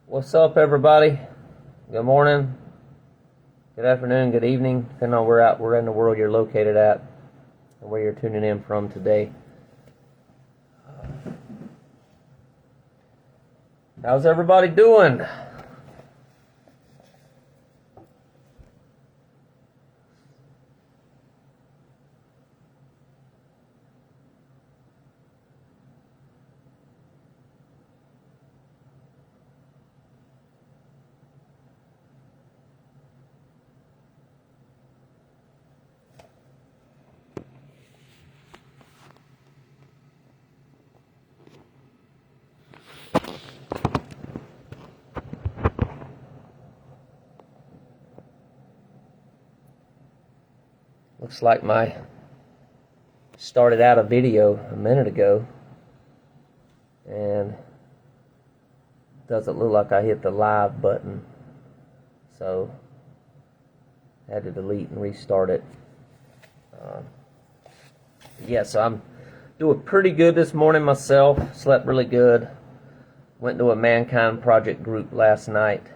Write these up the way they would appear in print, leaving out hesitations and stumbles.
What's up, everybody? Good morning, good afternoon, good evening, depending on where in the world you're located at and where you're tuning in from today. How's everybody doing? Looks like started out a video a minute ago, and doesn't look like I hit the live button, so I had to delete and restart it. So I'm doing pretty good this morning myself. Slept really good. Went to a Mankind Project group last night.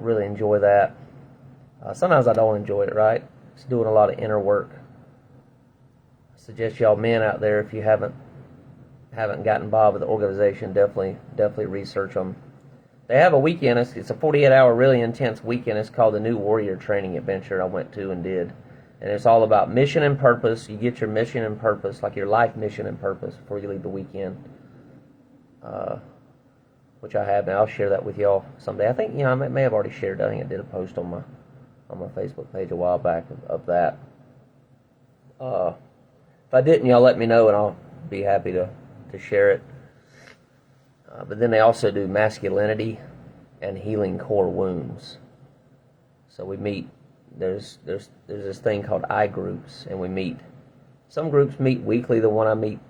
Really enjoy that. Sometimes I don't enjoy it, right? It's doing a lot of inner work. I suggest y'all men out there, if you haven't gotten involved with the organization, definitely research them. They have a weekend. It's a 48-hour really intense weekend. It's called the New Warrior Training Adventure I went to and did. And it's all about mission and purpose. You get your mission and purpose, like your life mission and purpose, before you leave the weekend. Which I have, and I'll share that with y'all someday. I think, I may have already shared that. I think I did a post on my Facebook page a while back of that. If I didn't, y'all let me know, and I'll be happy to share it. But then they also do masculinity and healing core wounds. So we meet. There's this thing called I groups, and we meet. Some groups meet weekly. The one I'm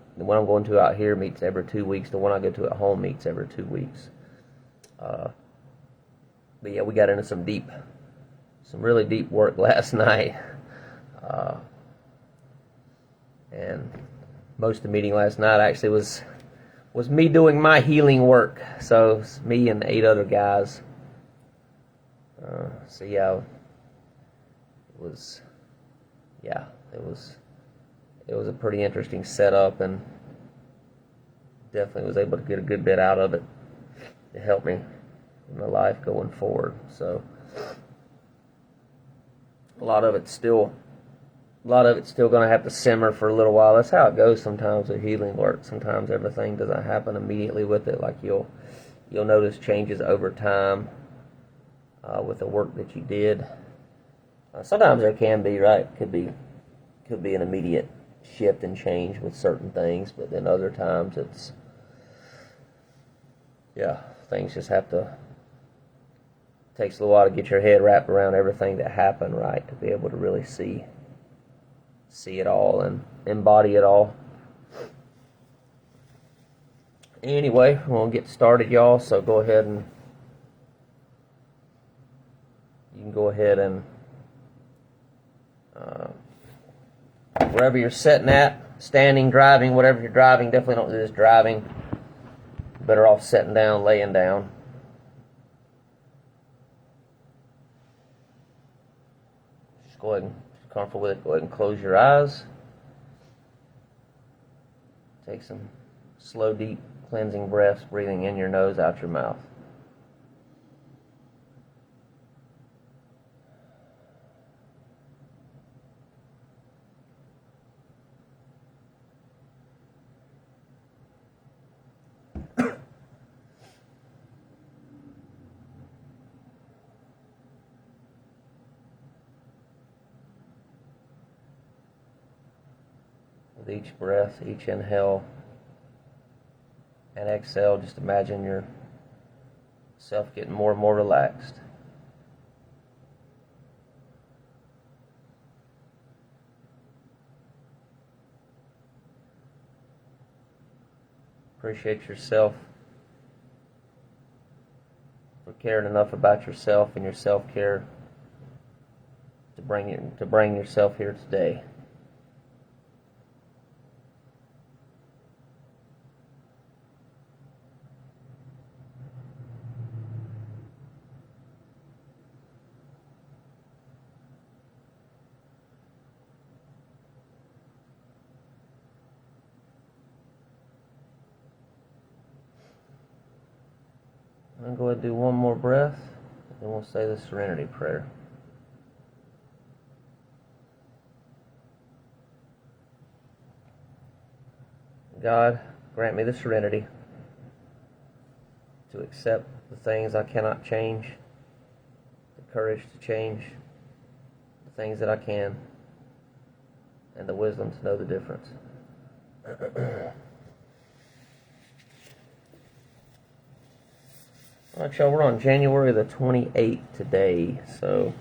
going to out here meets every 2 weeks. The one I go to at home meets every 2 weeks. But yeah, we got into some really deep work last night. And most of the meeting last night actually was me doing my healing work. So it's me and 8 other guys. It was a pretty interesting setup, and definitely was able to get a good bit out of it to help me in my life going forward. So a lot of it's still going to have to simmer for a little while. That's how it goes sometimes with healing work. Sometimes everything doesn't happen immediately with it. Like you'll notice changes over time with the work that you did. Sometimes there can be, right? Could be an immediate shift and change with certain things, but then other times things just takes a little while to get your head wrapped around everything that happened, right? To be able to really see it all and embody it all. Anyway, we'll get started, y'all. So you can go ahead and wherever you're sitting at, standing, driving, whatever you're driving, definitely don't do this driving. Better off sitting down, laying down. Just go ahead and, if you're comfortable with it, go ahead and close your eyes. Take some slow, deep, cleansing breaths, breathing in your nose, out your mouth. With each breath, each inhale and exhale, just imagine yourself getting more and more relaxed. Appreciate yourself for caring enough about yourself and your self-care to bring yourself here today. I'm going to go ahead and do one more breath, and then we'll say the Serenity Prayer. God, grant me the serenity to accept the things I cannot change, the courage to change the things that I can, and the wisdom to know the difference. All right, y'all, we're on January the 28th today, so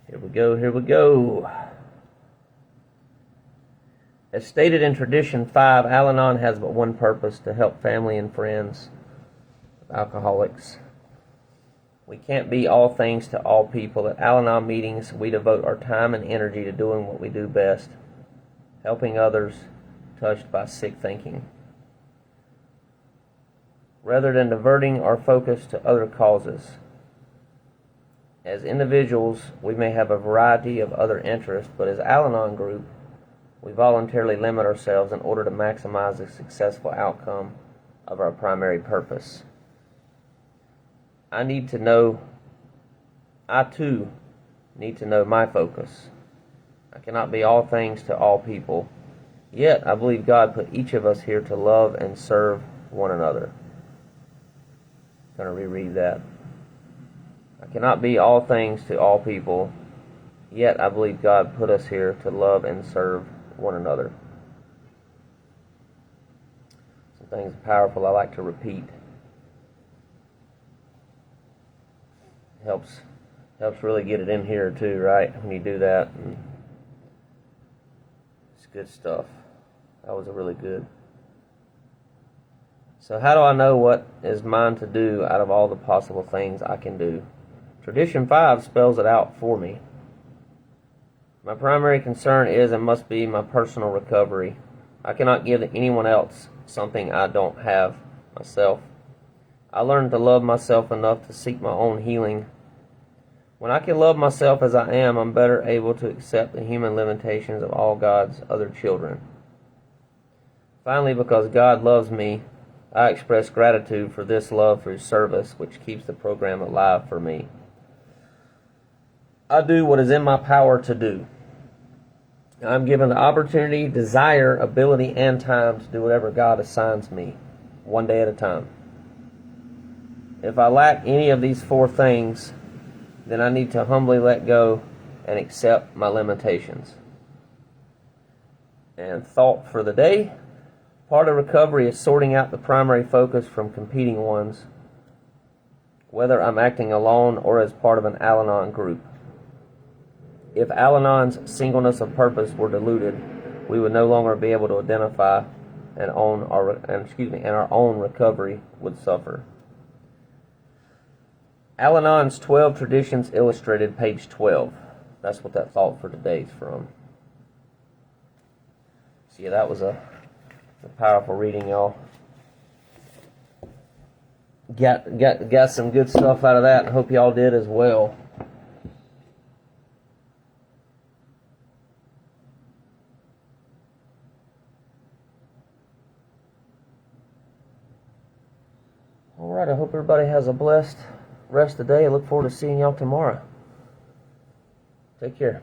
here we go. As stated in Tradition 5, Al-Anon has but one purpose: to help family and friends of alcoholics. We can't be all things to all people. At Al-Anon meetings, we devote our time and energy to doing what we do best, helping others touched by sick thinking, rather than diverting our focus to other causes. As individuals, we may have a variety of other interests, but as Al-Anon group, we voluntarily limit ourselves in order to maximize the successful outcome of our primary purpose. I too need to know my focus. I cannot be all things to all people, yet I believe God put each of us here to love and serve one another. I'm going to reread that. I cannot be all things to all people, yet I believe God put us here to love and serve one another. Some things are powerful I like to repeat. Helps really get it in here too, right? When you do that, and it's good stuff. That was a really good. So how do I know what is mine to do out of all the possible things I can do? Tradition 5 spells it out for me. My primary concern is and must be my personal recovery. I cannot give anyone else something I don't have myself. I learned to love myself enough to seek my own healing. When I can love myself as I am, I'm better able to accept the human limitations of all God's other children. Finally, because God loves me, I express gratitude for this love through service, which keeps the program alive for me. I do what is in my power to do. I'm given the opportunity, desire, ability, and time to do whatever God assigns me, one day at a time. If I lack any of these four things, then I need to humbly let go and accept my limitations. And thought for the day: part of recovery is sorting out the primary focus from competing ones, whether I'm acting alone or as part of an Al-Anon group. If Al-Anon's singleness of purpose were diluted, we would no longer be able to identify and our own recovery would suffer. Al-Anon's 12 Traditions Illustrated, page 12. That's what that thought for today is from. So yeah, that was a powerful reading, y'all. Got some good stuff out of that. I hope y'all did as well. All right, I hope everybody has a blessed rest of the day. I look forward to seeing y'all tomorrow. Take care.